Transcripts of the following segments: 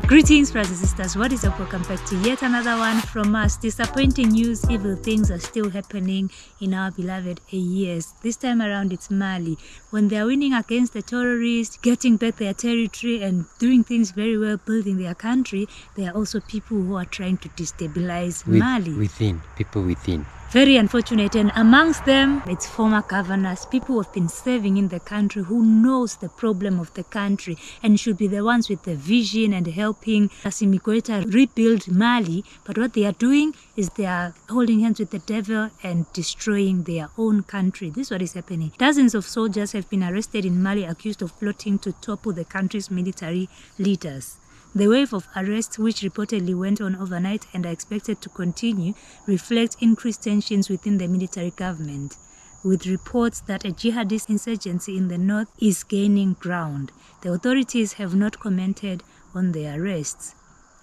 Greetings, brothers and sisters. What is up? Welcome back to yet another one from us. Disappointing news, evil things are still happening in our beloved AES. This time around, it's Mali. When they are winning against the terrorists, getting back their territory and doing things very well, building their country, there are also people who are trying to destabilize Mali. People within. Very unfortunate, and amongst them, it's former governors, people who have been serving in the country, who knows the problem of the country and should be the ones with the vision and helping Assimi Goïta rebuild Mali. But what they are doing is they are holding hands with the devil and destroying their own country. This is what is happening. Dozens of soldiers have been arrested in Mali accused of plotting to topple the country's military leaders. The wave of arrests, which reportedly went on overnight and are expected to continue, reflect increased tensions within the military government, with reports that a jihadist insurgency in the north is gaining ground. The authorities have not commented on the arrests.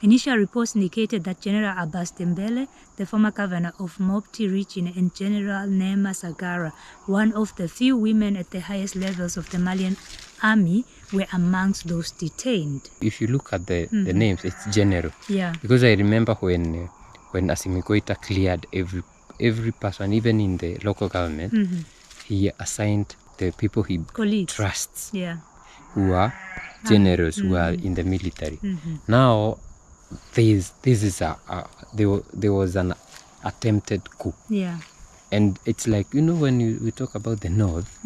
Initial reports indicated that General Abbas Dembele, the former governor of Mopti region, and General Nema Sagara, one of the few women at the highest levels of the Malian army, were amongst those detained. If you look at the names, it's general. Yeah. Because I remember when Assimi Goïta cleared every person, even in the local government, he assigned the people he trusts, who are generals, who are in the military. Now, there was an attempted coup. Yeah. And it's like, you know, when we talk about the north,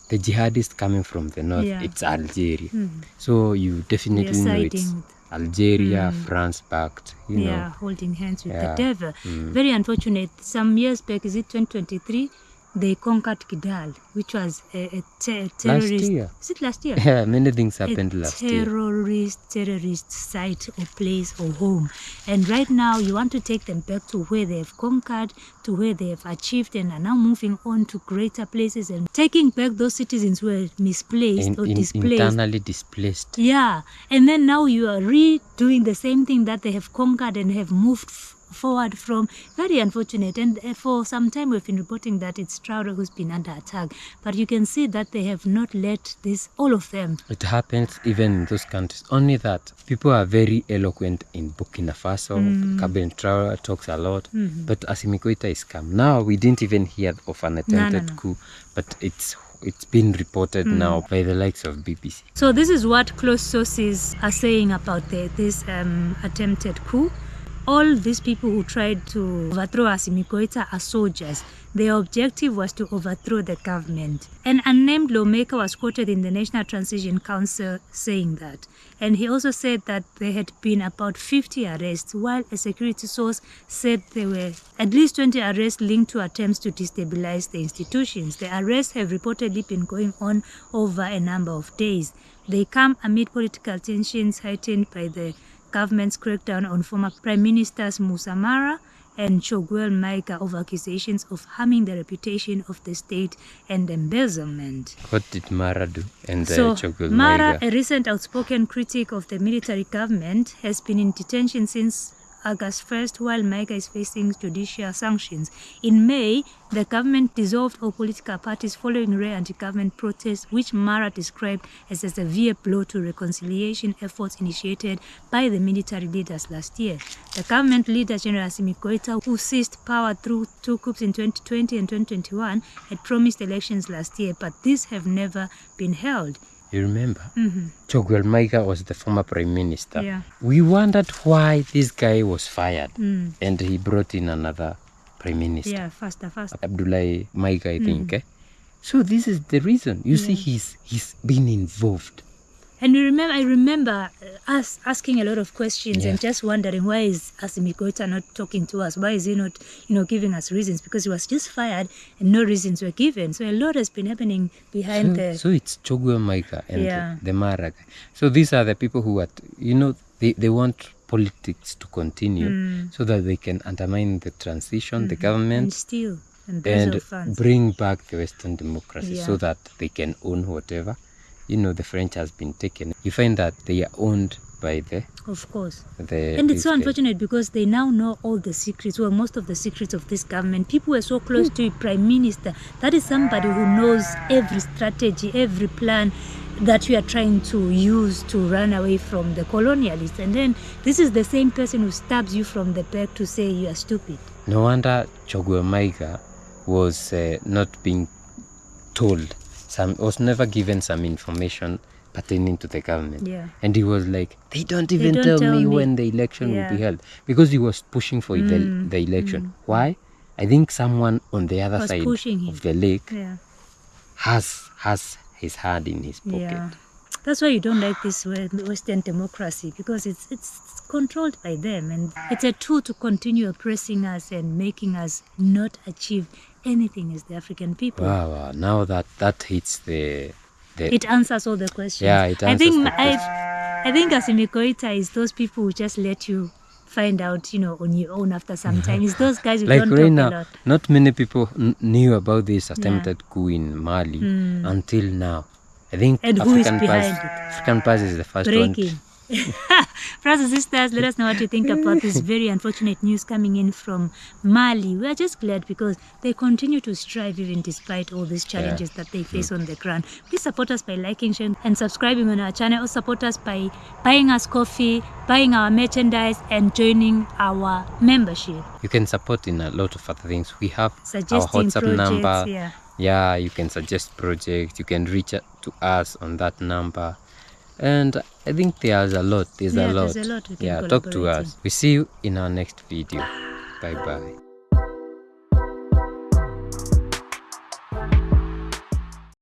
the jihadists coming from the north, it's Algeria. So you definitely know it's Algeria, France-backed, you know. Holding hands with the devil. Very unfortunate. Some years back, is it 2023? They conquered Kidal, which was a terrorist... Last year. Is it last year? Yeah, many things happened last year. Terrorist site or place or home. And right now, you want to take them back to where they have conquered, to where they have achieved, and are now moving on to greater places and taking back those citizens who were misplaced or displaced. Internally displaced. Yeah. And then now you are redoing the same thing that they have conquered and have moved forward from. Very unfortunate. And for some time we've been reporting that it's Traore who's been under attack, but you can see that they have not let this, all of them. It happens even in those countries, only that people are very eloquent in Burkina Faso. Kabin Traore talks a lot, but Assimi Goïta is calm. Now we didn't even hear of an attempted coup, but it's been reported now by the likes of BBC. So this is what close sources are saying about this attempted coup. All these people who tried to overthrow Assimi Goïta are soldiers. Their objective was to overthrow the government. An unnamed lawmaker was quoted in the National Transition Council saying that. And he also said that there had been about 50 arrests, while a security source said there were at least 20 arrests linked to attempts to destabilize the institutions. The arrests have reportedly been going on over a number of days. They come amid political tensions heightened by the government's crackdown on former Prime Ministers Moussa Mara and Choguel Maiga over accusations of harming the reputation of the state and embezzlement. What did Mara do? And Choguel Mara, a recent outspoken critic of the military government, has been in detention since August 1st, while Maiga is facing judicial sanctions. In May, the government dissolved all political parties following rare anti-government protests, which Mara described as a severe blow to reconciliation efforts initiated by the military leaders last year. The government leader, General Assimi Goïta, who seized power through two coups in 2020 and 2021, had promised elections last year, but these have never been held. You remember? Choguel Maiga was the former prime minister. Yeah. We wondered why this guy was fired and he brought in another prime minister. Yeah, faster. Abdoulaye Maiga, I think. So this is the reason. You see, he's been involved. And I remember us asking a lot of questions and just wondering, why is Assimi Goïta not talking to us? Why is he not, giving us reasons? Because he was just fired and no reasons were given. So a lot has been happening behind So it's Choguel Maiga and the Mara guy. So these are the people who are, they want politics to continue so that they can undermine the transition, the government, and steal and bring back the Western democracy so that they can own whatever. The French has been taken. You find that they are owned by the... Of course. And it's so unfortunate because they now know all the secrets, well, most of the secrets of this government. People were so close to a prime minister. That is somebody who knows every strategy, every plan, that we are trying to use to run away from the colonialists. And then this is the same person who stabs you from the back to say you are stupid. No wonder Maiga was not being told, was never given some information pertaining to the government. Yeah. And he was like, they don't even tell me when the election will be held. Because he was pushing for the election. Why? I think someone on the other side of the lake has his hand in his pocket. Yeah. That's why you don't like this Western democracy, because it's controlled by them, and it's a tool to continue oppressing us and making us not achieve anything as the African people. Wow. Now that hits the it answers all the questions. Yeah, it answers the questions. I think Koita is those people who just let you find out, on your own after some time. It's those guys who like don't right talk now, a lot. not many people knew about this attempted coup in Mali until now. I think And who is behind it? African Pass is the first Breaking. one. Brothers and sisters, let us know what you think about this very unfortunate news coming in from Mali. We are just glad because they continue to strive even despite all these challenges that they face on the ground. Please support us by liking, sharing and subscribing on our channel, or support us by buying us coffee, buying our merchandise and joining our membership. You can support in a lot of other things. We have Suggesting our WhatsApp projects, number. Yeah, you can suggest projects. You can reach out to us on that number. And I think there's a lot. There's a lot. There's a lot we can talk to collaborate us. We see you in our next video. Bye bye.